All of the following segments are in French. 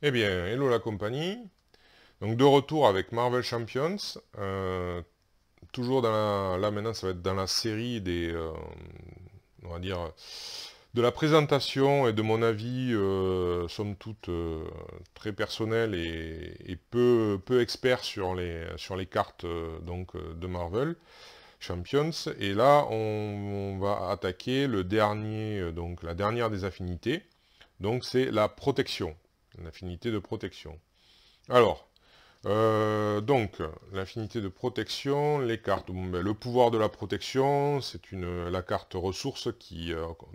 Eh bien, hello la compagnie. Donc de retour avec Marvel Champions. Toujours dans là maintenant ça va être dans la série des, on va dire, de la présentation et de mon avis, somme toute très personnel et peu expert sur les cartes de Marvel Champions. Et là on va attaquer le dernier, donc la dernière des affinités. Donc c'est la protection, l'affinité de protection. Alors, l'affinité de protection, les cartes. Bon, ben, le pouvoir de la protection, c'est la carte ressource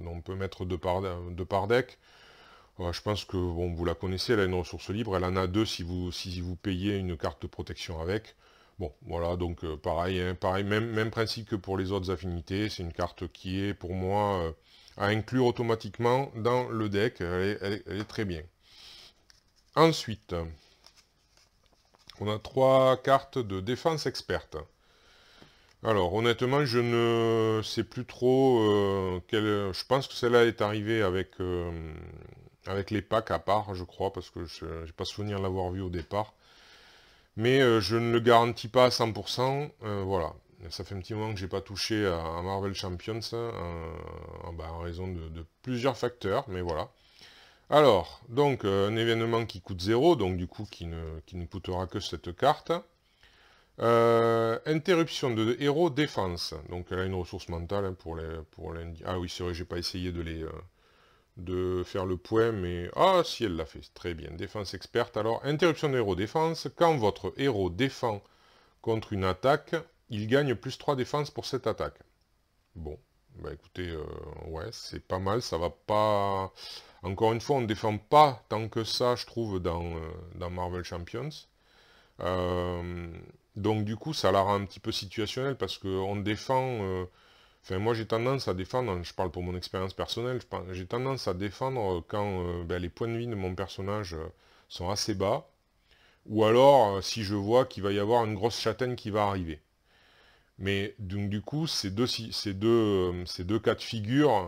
on peut mettre de par deck. Je pense que bon, vous la connaissez, elle a une ressource libre. Elle en a deux si vous payez une carte de protection avec. Bon, voilà, donc pareil, hein, pareil, même principe que pour les autres affinités. C'est une carte qui est pour moi à inclure automatiquement dans le deck. Elle est très bien. Ensuite, on a trois cartes de défense experte. Alors, honnêtement, je ne sais plus trop quelle. Je pense que celle-là est arrivée avec les packs à part, je crois, parce que je n'ai pas souvenir de l'avoir vu au départ. Mais je ne le garantis pas à 100%. Voilà. Ça fait un petit moment que j'ai pas touché à Marvel Champions, en raison de plusieurs facteurs, mais voilà. Alors, donc, un événement qui coûte 0, donc du coup qui ne coûtera que cette carte. Interruption de héros défense. Donc elle a une ressource mentale hein, Ah oui, c'est vrai, j'ai pas essayé de faire le point, mais... Ah si, elle l'a fait. Très bien. Défense experte. Alors, interruption de héros défense. Quand votre héros défend contre une attaque, il gagne plus 3 défense pour cette attaque. Bon. Bah écoutez, ouais, c'est pas mal. Ça va pas... Encore une fois, on ne défend pas tant que ça, je trouve, dans Marvel Champions. Euh, donc du coup, ça la rend un petit peu situationnelle parce qu'on défend... Enfin, moi j'ai tendance à défendre, je parle pour mon expérience personnelle, j'ai tendance à défendre quand ben, les points de vie de mon personnage sont assez bas, ou alors si je vois qu'il va y avoir une grosse châtaigne qui va arriver. Mais donc du coup, ces deux cas de figure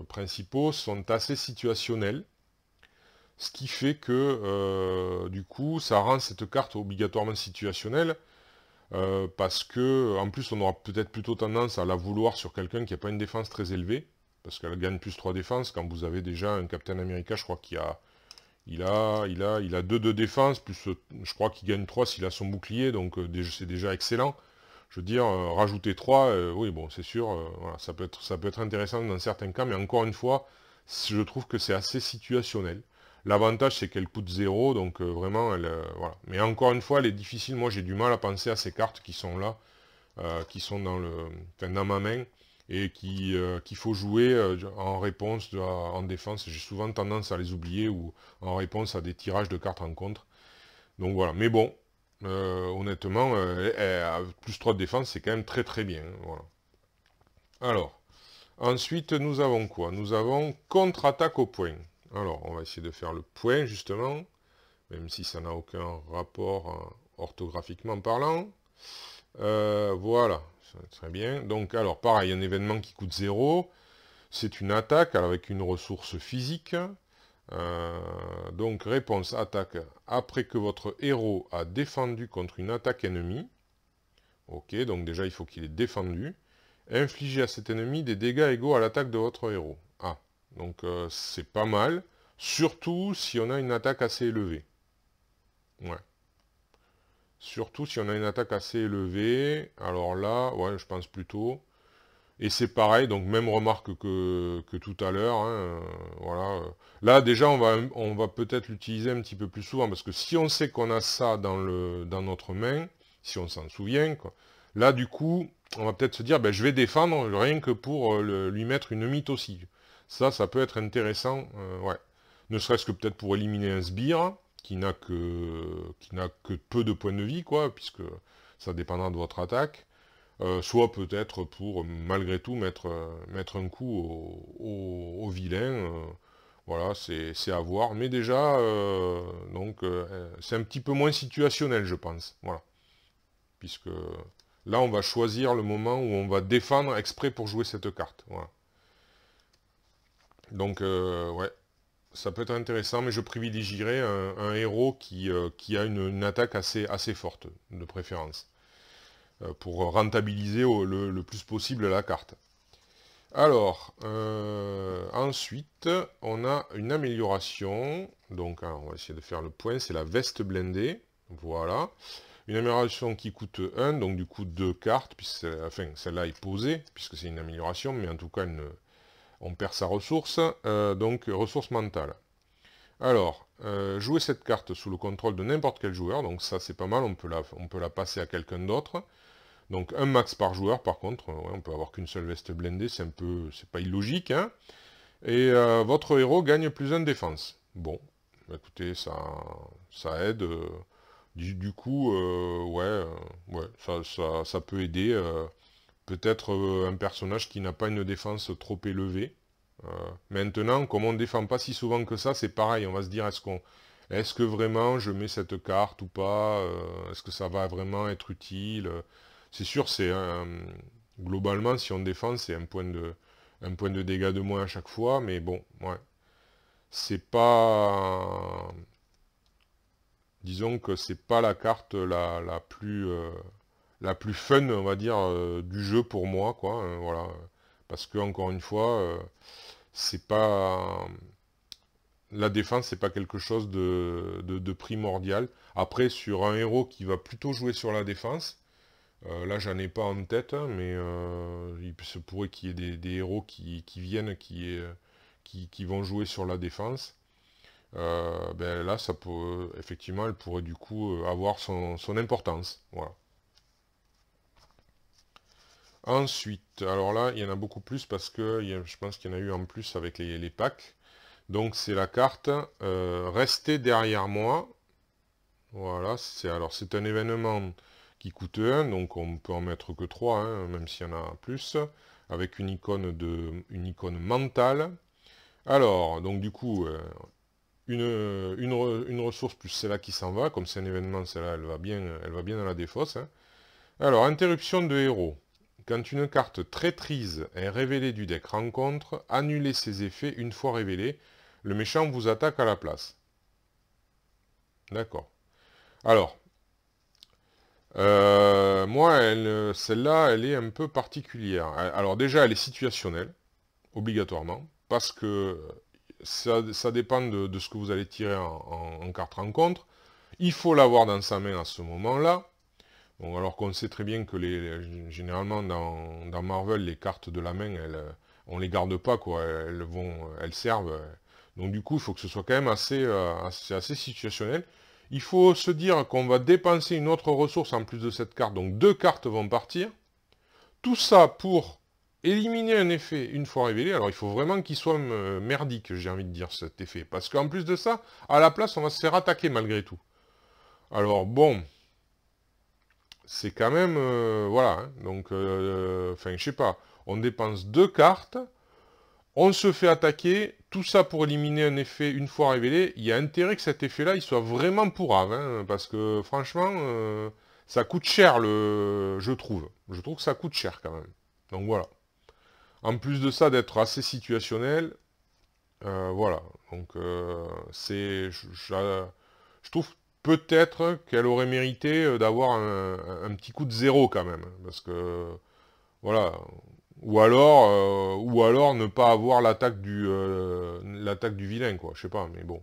principaux sont assez situationnels. Ce qui fait que, du coup, ça rend cette carte obligatoirement situationnelle, parce que, en plus, on aura peut-être plutôt tendance à la vouloir sur quelqu'un qui n'a pas une défense très élevée, parce qu'elle gagne plus 3 défenses, quand vous avez déjà un Captain America, je crois il a 2 de défense, plus, je crois qu'il gagne 3 s'il a son bouclier, donc c'est déjà excellent. Je veux dire, rajouter 3, oui, bon, c'est sûr, voilà, ça peut être intéressant dans certains cas, mais encore une fois, je trouve que c'est assez situationnel. L'avantage, c'est qu'elle coûte 0, donc vraiment, voilà. Mais encore une fois, elle est difficile. Moi, j'ai du mal à penser à ces cartes qui sont là, qui sont dans ma main, et qu'il faut jouer en réponse, en défense. J'ai souvent tendance à les oublier, ou en réponse à des tirages de cartes en contre. Donc voilà. Mais bon, honnêtement, plus 3 de défense, c'est quand même très très bien. Hein, voilà. Alors, ensuite, nous avons quoi? Nous avons contre-attaque au point. Alors, on va essayer de faire le point, justement, même si ça n'a aucun rapport orthographiquement parlant. Voilà, très bien. Donc, alors, pareil, un événement qui coûte 0, c'est une attaque avec une ressource physique. Donc, réponse attaque après que votre héros a défendu contre une attaque ennemie. Ok, donc déjà, il faut qu'il ait défendu. Infligez à cet ennemi des dégâts égaux à l'attaque de votre héros. Ah, donc c'est pas mal. Surtout si on a une attaque assez élevée. Ouais. Surtout si on a une attaque assez élevée. Alors là, ouais, je pense plutôt. Et c'est pareil, donc même remarque que tout à l'heure. Hein, voilà. Là, déjà, on va peut-être l'utiliser un petit peu plus souvent. Parce que si on sait qu'on a ça dans notre main, si on s'en souvient, quoi, là, du coup, on va peut-être se dire, ben, je vais défendre rien que pour lui mettre une mythe aussi. Ça peut être intéressant, ouais. Ne serait-ce que peut-être pour éliminer un sbire qui n'a que peu de points de vie, quoi, puisque ça dépendra de votre attaque. Soit peut-être pour, malgré tout, mettre un coup au vilain. Voilà, c'est à voir. Mais déjà, c'est un petit peu moins situationnel, je pense. Voilà. Puisque là, on va choisir le moment où on va défendre exprès pour jouer cette carte. Voilà. Donc, ouais. ça peut être intéressant, mais je privilégierais un héros qui a une attaque assez forte, de préférence, pour rentabiliser le plus possible la carte. Alors, ensuite, on a une amélioration. Donc, on va essayer de faire le point. C'est la veste blindée. Voilà. Une amélioration qui coûte 1, donc du coup 2 cartes. Puisque, enfin, celle-là est posée, puisque c'est une amélioration, mais en tout cas, on perd sa ressource. Donc, ressource mentale. Alors, jouer cette carte sous le contrôle de n'importe quel joueur. Donc ça, c'est pas mal. On peut la passer à quelqu'un d'autre. Donc un max par joueur, par contre, ouais, on peut avoir qu'une seule veste blindée, c'est pas illogique, hein. Et votre héros gagne plus 1 de défense. Bon, bah, écoutez, ça aide. Du coup, ouais, ouais, ça peut aider. Peut-être un personnage qui n'a pas une défense trop élevée. Maintenant, comme on ne défend pas si souvent que ça, c'est pareil, on va se dire, est-ce que vraiment je mets cette carte ou pas, est-ce que ça va vraiment être utile. C'est sûr, globalement, si on défend, c'est un point de dégâts de moins à chaque fois, mais bon, ouais. C'est pas... Disons que c'est pas la carte la plus fun, on va dire, du jeu pour moi, quoi, hein, voilà. Parce que, encore une fois, c'est pas... La défense, c'est pas quelque chose de primordial. Après, sur un héros qui va plutôt jouer sur la défense, là, j'en ai pas en tête, hein, mais il se pourrait qu'il y ait des héros qui viennent, qui vont jouer sur la défense. Ben là, effectivement, elle pourrait du coup avoir son importance. Voilà. Ensuite, alors là, il y en a beaucoup plus parce que je pense qu'il y en a eu en plus avec les packs. Donc c'est la carte Restez derrière moi. Voilà, c'est un événement qui coûte 1, donc on peut en mettre que 3, hein, même s'il y en a plus, avec une icône mentale. Alors, donc du coup, une ressource plus celle-là qui s'en va, comme c'est un événement, celle-là, elle va bien dans la défausse, hein. Alors, interruption de héros. Quand une carte traîtrise est révélée du deck rencontre, annulez ses effets une fois révélés. Le méchant vous attaque à la place. D'accord. Alors, moi, celle-là, elle est un peu particulière. Alors déjà, elle est situationnelle, obligatoirement, parce que ça dépend de ce que vous allez tirer en carte rencontre. Il faut l'avoir dans sa main à ce moment-là. Bon, alors qu'on sait très bien que généralement dans Marvel, les cartes de la main, on les garde pas, quoi. Elles servent. Donc du coup, il faut que ce soit quand même assez situationnel. Il faut se dire qu'on va dépenser une autre ressource en plus de cette carte. Donc 2 cartes vont partir. Tout ça pour éliminer un effet une fois révélé. Alors il faut vraiment qu'il soit merdique, j'ai envie de dire, cet effet. Parce qu'en plus de ça, à la place, on va se faire attaquer malgré tout. Alors bon, c'est quand même... voilà, hein. Donc, enfin, je sais pas. On dépense 2 cartes, on se fait attaquer, tout ça pour éliminer un effet une fois révélé. Il y a intérêt que cet effet-là, il soit vraiment pourrave, hein, parce que franchement, ça coûte cher, je trouve. Je trouve que ça coûte cher quand même. Donc voilà. En plus de ça, d'être assez situationnel, voilà. Donc je trouve peut-être qu'elle aurait mérité d'avoir un petit coup de zéro quand même. Parce que, voilà. Ou alors ne pas avoir l'attaque du vilain, quoi. Je sais pas, mais bon.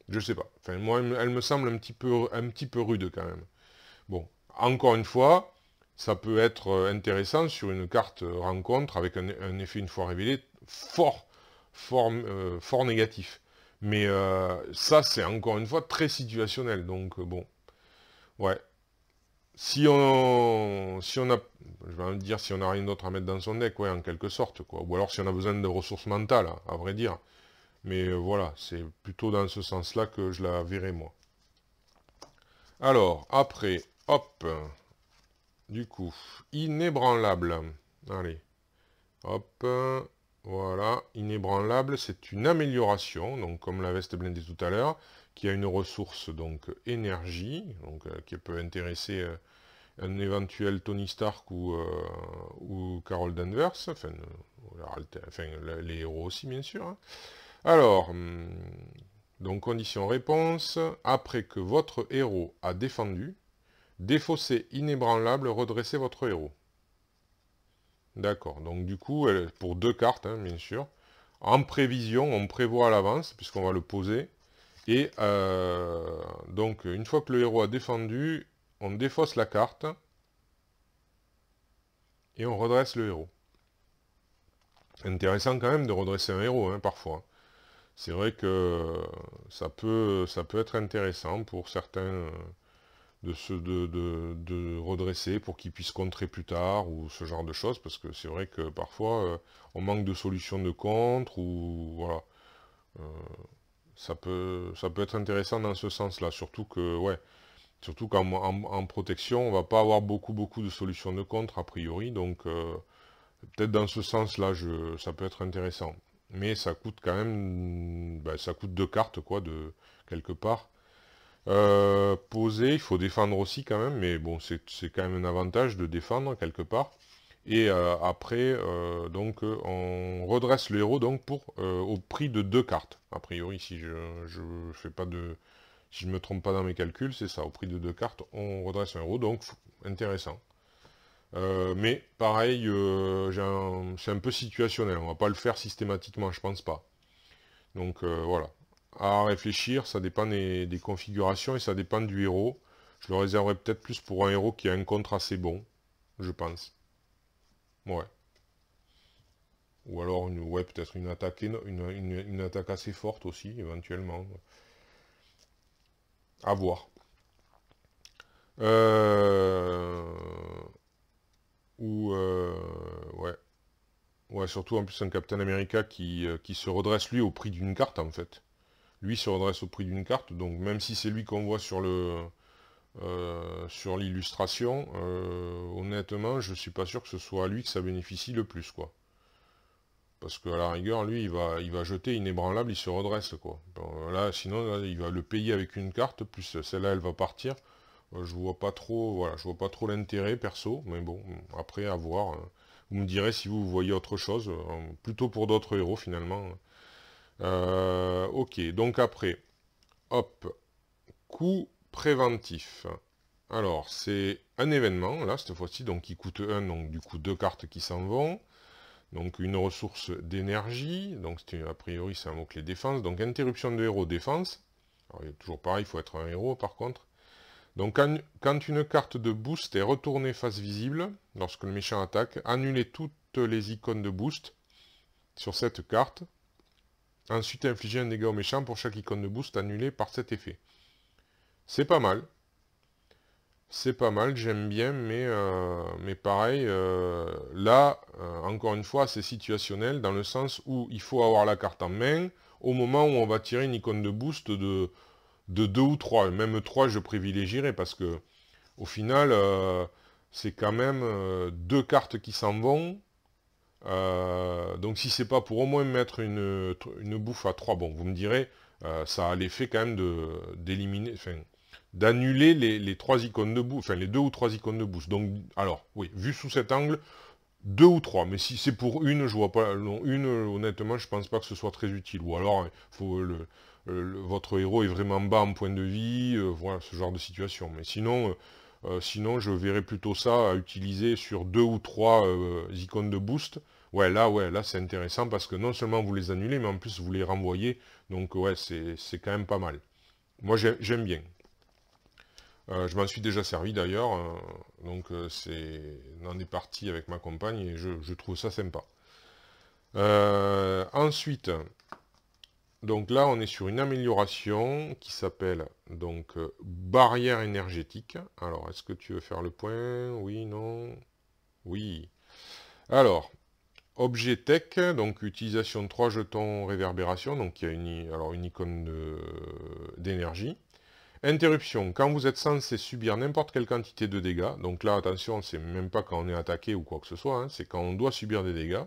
Je sais pas. Enfin, moi, elle me semble un petit peu rude quand même. Bon. Encore une fois, ça peut être intéressant sur une carte rencontre avec un effet une fois révélé fort négatif. Mais ça, c'est encore une fois très situationnel. Donc, bon. Ouais. Si on a, je vais en dire, si on n'a rien d'autre à mettre dans son deck, ouais, en quelque sorte, quoi. Ou alors si on a besoin de ressources mentales, à vrai dire. Mais voilà, c'est plutôt dans ce sens-là que je la verrai, moi. Alors, après, hop, du coup, inébranlable. Allez, hop, voilà, inébranlable, c'est une amélioration, donc comme la veste blindée tout à l'heure, qui a une ressource, donc énergie, donc qui peut intéresser un éventuel Tony Stark ou Carol Danvers, enfin les héros aussi bien sûr, hein. Alors, donc condition réponse, après que votre héros a défendu, défaussez inébranlable, redressez votre héros. D'accord, donc du coup, pour 2 cartes, hein, bien sûr. En prévision, on prévoit à l'avance, puisqu'on va le poser. Et donc, une fois que le héros a défendu, on défausse la carte. Et on redresse le héros. Intéressant quand même de redresser un héros, hein, parfois. C'est vrai que ça peut être intéressant pour certains de redresser pour qu'ils puissent contrer plus tard ou ce genre de choses, parce que c'est vrai que parfois on manque de solutions de contre ou voilà. Euh, ça peut être intéressant dans ce sens-là, surtout que ouais, surtout qu'en en protection, on va pas avoir beaucoup de solutions de contre a priori, donc peut-être dans ce sens-là, ça peut être intéressant. Mais ça coûte quand même, ben, ça coûte 2 cartes, quoi, de quelque part. Poser, il faut défendre aussi quand même, mais bon, c'est quand même un avantage de défendre quelque part. Et après, donc, on redresse le héros donc au prix de 2 cartes. A priori, si je fais pas de, si je me trompe pas dans mes calculs, c'est ça. Au prix de 2 cartes, on redresse un héros, donc intéressant. Mais pareil, c'est un peu situationnel. On va pas le faire systématiquement, je pense pas. Donc voilà. À réfléchir, ça dépend des configurations et ça dépend du héros. Je le réserverai peut-être plus pour un héros qui a un contre assez bon, je pense. Ouais. Ou alors ouais, peut-être une attaque, une attaque assez forte aussi, éventuellement. À voir. Euh, ou ouais. Ouais, surtout en plus un Captain America qui se redresse lui au prix d'une carte en fait. Lui se redresse au prix d'une carte, donc même si c'est lui qu'on voit sur l'illustration, honnêtement, je suis pas sûr que ce soit à lui que ça bénéficie le plus, quoi. Parce qu'à la rigueur, lui, il va jeter inébranlable, il se redresse, quoi. Bon, là, sinon, là, il va le payer avec une carte, plus celle-là, elle va partir. Je vois pas trop, voilà, je vois pas trop l'intérêt, perso, mais bon, après, à voir. Vous me direz si vous voyez autre chose, plutôt pour d'autres héros, finalement. Ok, donc après, hop, coup préventif. Alors, c'est un événement, là, cette fois-ci, donc qui coûte 1, donc du coup 2 cartes qui s'en vont. Donc une ressource d'énergie, donc a priori c'est un mot-clé défense, donc interruption de héros défense. Alors il y a toujours pareil, il faut être un héros par contre. Donc quand une carte de boost est retournée face visible, lorsque le méchant attaque, annulez toutes les icônes de boost sur cette carte. Ensuite infligez un dégât au méchant pour chaque icône de boost annulée par cet effet. C'est pas mal. C'est pas mal, j'aime bien, mais pareil, là, encore une fois, c'est situationnel, dans le sens où il faut avoir la carte en main, au moment où on va tirer une icône de boost de 2 ou 3. Même 3, je privilégierais, parce que, au final, c'est quand même 2 cartes qui s'en vont, donc si c'est pas pour au moins mettre une bouffe à 3, bon, vous me direz, ça a l'effet quand même d'éliminer, enfin, d'annuler les 3 icônes de boost, enfin les 2 ou 3 icônes de boost. Donc, alors, oui, vu sous cet angle, 2 ou 3, mais si c'est pour une, je vois pas, non, une, honnêtement, je pense pas que ce soit très utile. Ou alors, faut votre héros est vraiment bas en point de vie, voilà, ce genre de situation. Mais sinon, je verrais plutôt ça à utiliser sur 2 ou 3 icônes de boost. Ouais, là, c'est intéressant parce que non seulement vous les annulez, mais en plus vous les renvoyez. Donc, ouais, c'est quand même pas mal. Moi, j'aime bien. Je m'en suis déjà servi d'ailleurs, donc c'est dans des parties avec ma compagne et je trouve ça sympa. Ensuite, donc là on est sur une amélioration qui s'appelle donc barrière énergétique. Alors est-ce que tu veux faire le point? Oui, non? Oui. Alors, objet tech, donc utilisation de 3 jetons réverbération, donc il y a une icône d'énergie. Interruption, quand vous êtes censé subir n'importe quelle quantité de dégâts, donc là attention, c'est même pas quand on est attaqué ou quoi que ce soit, hein, c'est quand on doit subir des dégâts.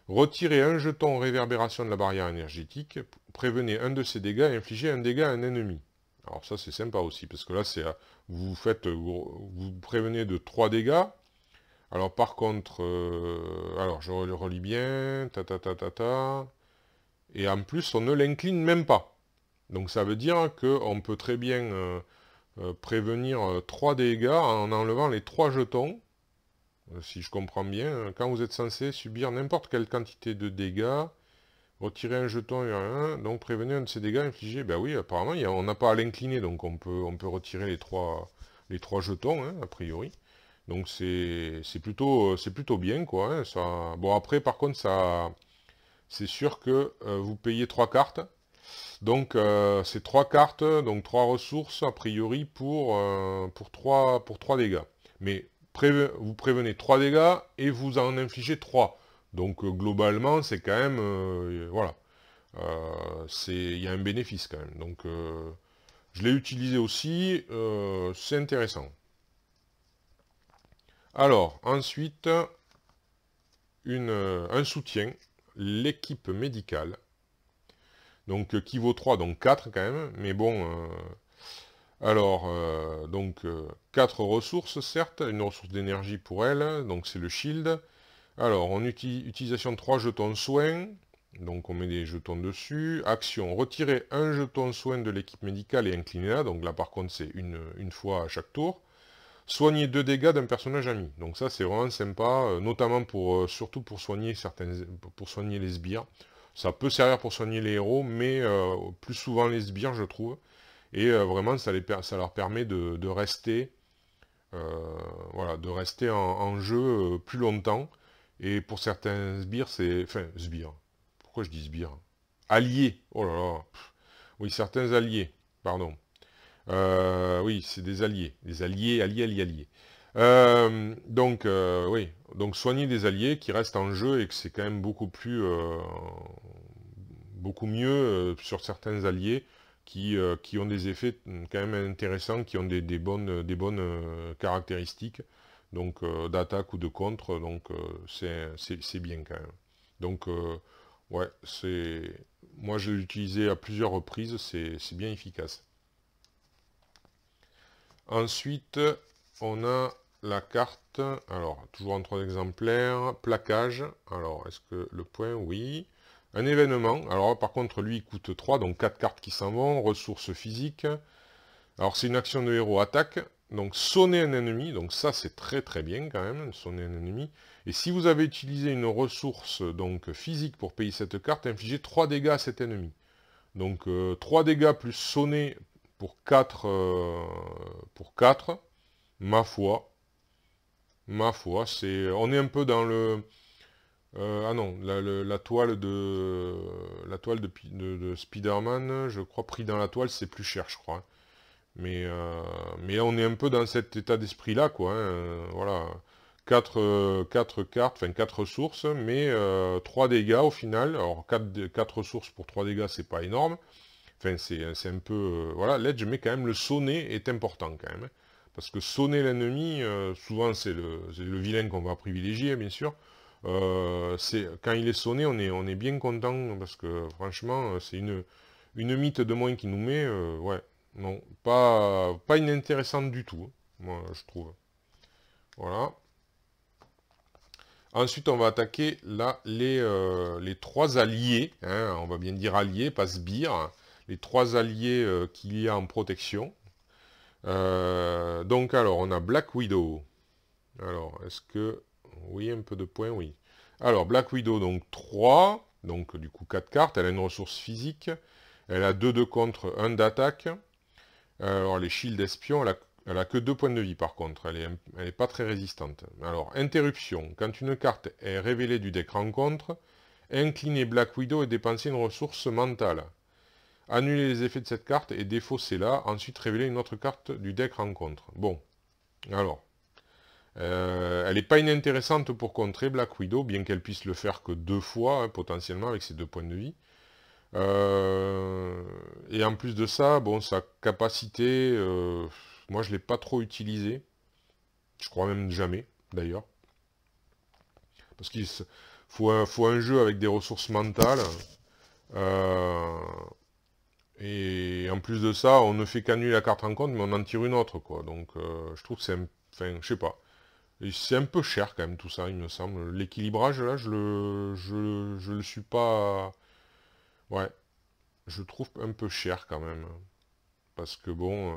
Retirez un jeton réverbération de la barrière énergétique, prévenez un de ces dégâts et infligez un dégât à un ennemi. Alors ça c'est sympa aussi, parce que là c'est vous prévenez de 3 dégâts. Alors par contre, alors je relis bien, Et en plus, on ne l'incline même pas. Donc ça veut dire qu'on peut très bien prévenir 3 dégâts en enlevant les 3 jetons. Si je comprends bien, quand vous êtes censé subir n'importe quelle quantité de dégâts, retirer un jeton et un, donc prévenez un de ces dégâts infligés. Ben oui, apparemment, on n'a pas à l'incliner, donc on peut retirer les trois jetons, hein, a priori. Donc c'est plutôt bien, quoi. Hein, ça... Bon, après, par contre, c'est sûr que vous payez 3 cartes. Donc c'est 3 cartes, donc 3 ressources, a priori, pour 3 dégâts. Mais vous prévenez 3 dégâts et vous en infligez 3. Donc globalement, c'est quand même... voilà. Il y a un bénéfice quand même. Donc je l'ai utilisé aussi, c'est intéressant. Alors, ensuite, un soutien, l'équipe médicale. Donc qui vaut 3, donc 4 quand même. Mais bon, alors, donc 4 ressources, certes, une ressource d'énergie pour elle, donc c'est le shield. Alors, utilisation de 3 jetons soins, donc on met des jetons dessus. Action, retirer un jeton soin de l'équipe médicale et incliner-la, donc là par contre c'est une fois à chaque tour. Soigner 2 dégâts d'un personnage ami, donc ça c'est vraiment sympa, notamment surtout pour soigner pour soigner les sbires. Ça peut servir pour soigner les héros, mais plus souvent les sbires je trouve. Et vraiment ça leur permet de rester, voilà, de rester en jeu plus longtemps. Et pour certains sbires, enfin, sbires. Pourquoi je dis sbires? Alliés. Oh là là. Oui, certains alliés. Pardon. Oui, c'est des alliés. Des alliés, alliés, alliés, alliés. Donc, oui. Donc, soigner des alliés qui restent en jeu et que c'est quand même beaucoup mieux sur certains alliés qui ont des effets quand même intéressants, qui ont des bonnes caractéristiques, donc d'attaque ou de contre, donc c'est bien quand même. Donc ouais, moi je l'ai utilisé à plusieurs reprises, c'est bien efficace. Ensuite, on a la carte, alors toujours en 3 exemplaires, plaquage, alors est-ce que le point, oui. Un événement, alors par contre lui il coûte 3, donc 4 cartes qui s'en vont, ressources physiques. Alors c'est une action de héros attaque, donc sonner un ennemi, donc ça c'est très très bien quand même, sonner un ennemi. Et si vous avez utilisé une ressource donc physique pour payer cette carte, infligez 3 dégâts à cet ennemi. Donc 3 dégâts plus sonner pour 4, ma foi, on est un peu dans le... ah non, la toile de Spider-Man, je crois, pris dans la toile, c'est plus cher, je crois. Mais on est un peu dans cet état d'esprit-là, quoi. Hein, voilà. 4 cartes, enfin 4 ressources, mais 3 dégâts au final. Alors 4 ressources pour 3 dégâts, c'est pas énorme. Enfin, c'est un peu... voilà, l'edge, mais quand même, le sonner est important, quand même. Hein. Parce que sonner l'ennemi, souvent, c'est le vilain qu'on va privilégier, bien sûr. Quand il est sonné, on est bien content, parce que, franchement, c'est une mythe de moins qui nous met... ouais, non, pas inintéressante du tout, hein, moi, je trouve. Voilà. Ensuite, on va attaquer là les 3 alliés, hein, on va bien dire alliés, pas sbires, les 3 alliés qu'il y a en protection. Donc alors, on a Black Widow. Alors, est-ce que... Oui, un peu de points, oui. Alors, Black Widow, donc 3, donc du coup 4 cartes, elle a une ressource physique, elle a 2 de contre, 1 d'attaque. Alors, les shields espions, elle a que 2 points de vie par contre, elle est pas très résistante. Alors, interruption, quand une carte est révélée du deck rencontre, inclinez Black Widow et dépensez une ressource mentale. Annulez les effets de cette carte et défaussez-la, ensuite révélez une autre carte du deck rencontre. Bon, alors, elle n'est pas inintéressante pour contrer Black Widow, bien qu'elle puisse le faire que 2 fois, hein, potentiellement, avec ses 2 points de vie. Et en plus de ça, bon, sa capacité, moi je ne l'ai pas trop utilisée. Je crois même jamais, d'ailleurs. Parce qu'il faut un jeu avec des ressources mentales. Et en plus de ça, on ne fait qu'annuler la carte rencontre, mais on en tire une autre, quoi. Donc je trouve que c'est enfin, je sais pas. C'est un peu cher quand même tout ça, il me semble. L'équilibrage, là, je le suis pas... Ouais, je trouve un peu cher quand même. Parce que bon,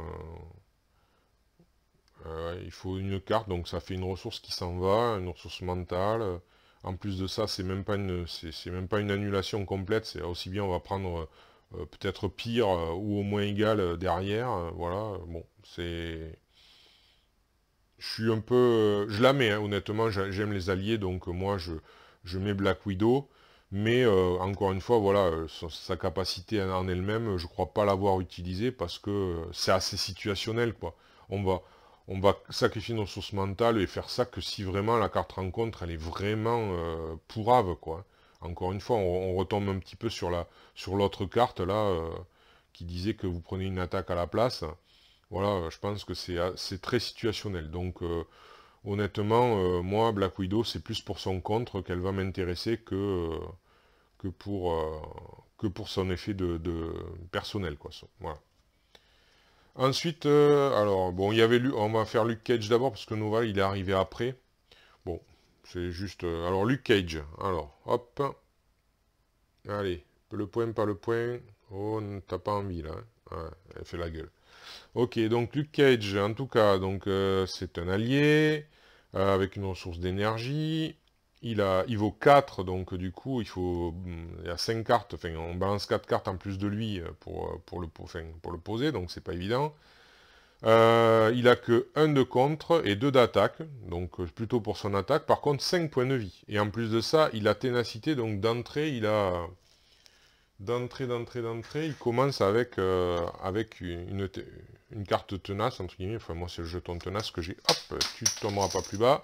ouais, il faut une carte, donc ça fait une ressource qui s'en va, une ressource mentale. En plus de ça, c'est même pas une annulation complète, c'est aussi bien on va prendre peut-être pire ou au moins égal derrière. Voilà, bon, c'est... Je suis un peu... je la mets, hein, honnêtement, j'aime les alliés, donc moi je mets Black Widow. Mais encore une fois, voilà, sa capacité en elle-même, je crois pas l'avoir utilisée parce que c'est assez situationnel, quoi. On va, on va sacrifier nos ressources mentales et faire ça que si vraiment la carte rencontre, elle est vraiment pourrave, quoi. Encore une fois, on retombe un petit peu sur l'autre carte, là, qui disait que vous prenez une attaque à la place. Voilà, je pense que c'est très situationnel. Donc, honnêtement, moi, Black Widow, c'est plus pour son contre qu'elle va m'intéresser que pour, euh, que pour son effet de personnel, quoi. Voilà. Ensuite, alors, bon, il y avait on va faire Luke Cage d'abord, parce que Nova, il est arrivé après. Bon, c'est juste... alors, Luke Cage. Alors, hop. Allez, le point, pas le point. Oh, t'as pas envie, là. Hein. Ouais, elle fait la gueule. Ok, donc Luke Cage, en tout cas, donc c'est un allié avec une ressource d'énergie. Il vaut 4, donc du coup, il y a 5 cartes, enfin, on balance 4 cartes en plus de lui pour le poser, donc c'est pas évident. Il a que 1 de contre et 2 d'attaque, donc plutôt pour son attaque. Par contre, 5 points de vie. Et en plus de ça, il a ténacité, donc d'entrée, il a... D'entrée, il commence avec une carte tenace, entre guillemets. Enfin, moi, c'est le jeton tenace que j'ai. Hop, tu tomberas pas plus bas.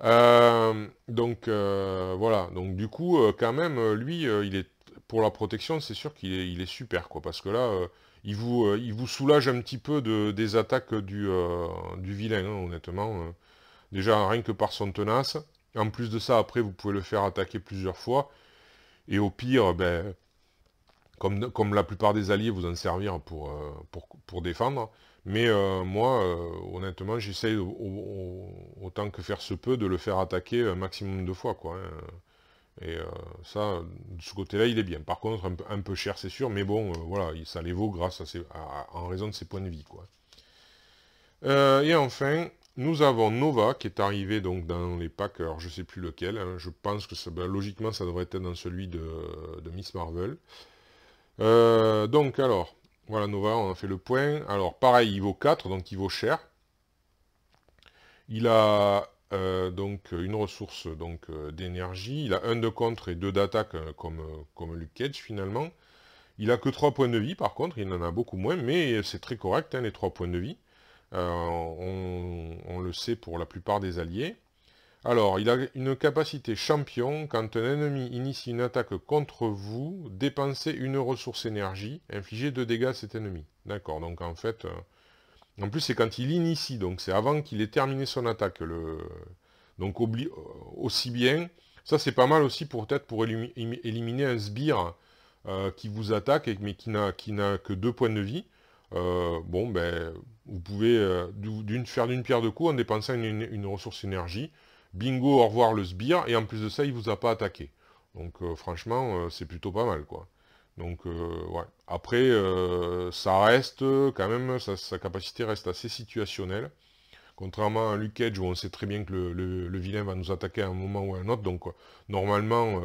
Voilà. Donc, du coup, quand même, lui, il est pour la protection, c'est sûr il est super, quoi. Parce que là, il vous soulage un petit peu des attaques du vilain, hein, honnêtement. Déjà, rien que par son tenace. En plus de ça, après, vous pouvez le faire attaquer plusieurs fois. Et au pire, ben comme la plupart des alliés, vous en servir pour défendre. Mais moi, honnêtement, j'essaye autant que faire se peut de le faire attaquer un maximum de fois, quoi. Hein. Et ça, de ce côté-là, il est bien. Par contre, un peu cher, c'est sûr, mais bon, voilà, ça les vaut grâce en raison de ses points de vie, quoi. Et enfin, nous avons Nova qui est arrivé donc dans les packs, alors je sais plus lequel, hein, je pense que logiquement ça devrait être dans celui de Miss Marvel. Donc alors, voilà Nova, on a fait le point. Alors pareil, il vaut 4, donc il vaut cher. Il a donc une ressource d'énergie. Il a 1 de contre et 2 d'attaque comme Luke Cage finalement. Il a que 3 points de vie par contre, il en a beaucoup moins, mais c'est très correct hein, les 3 points de vie. On le sait pour la plupart des alliés. Alors, il a une capacité champion. Quand un ennemi initie une attaque contre vous, dépensez une ressource énergie, infligez 2 dégâts à cet ennemi. D'accord, donc en fait... en plus, c'est quand il initie, donc c'est avant qu'il ait terminé son attaque. Donc aussi bien... Ça, c'est pas mal aussi peut-être pour éliminer un sbire qui vous attaque, mais qui n'a que 2 points de vie. Bon, ben, vous pouvez faire d'une pierre deux coups en dépensant une ressource énergie. Bingo, au revoir le sbire, et en plus de ça, il vous a pas attaqué. Donc franchement, c'est plutôt pas mal, quoi. Donc, ouais. Après, ça reste, quand même, sa capacité reste assez situationnelle. Contrairement à Luke Cage, où on sait très bien que le vilain va nous attaquer à un moment ou à un autre, donc normalement,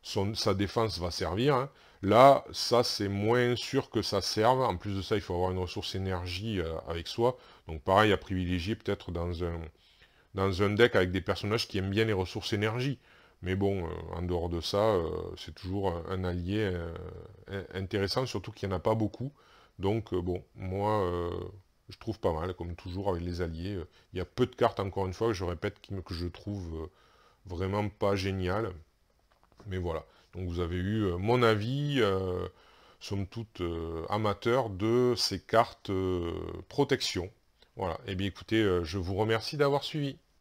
sa défense va servir. Hein. Là, ça, c'est moins sûr que ça serve. En plus de ça, il faut avoir une ressource énergie avec soi. Donc pareil, à privilégier peut-être dans un deck avec des personnages qui aiment bien les ressources énergie. Mais bon, en dehors de ça, c'est toujours un allié intéressant, surtout qu'il n'y en a pas beaucoup. Donc bon, moi, je trouve pas mal, comme toujours avec les alliés. Il y a peu de cartes, encore une fois, je répète, que je trouve vraiment pas géniales. Mais voilà. Donc vous avez eu mon avis, somme toute amateur, de ces cartes protection. Voilà. Eh bien écoutez, je vous remercie d'avoir suivi.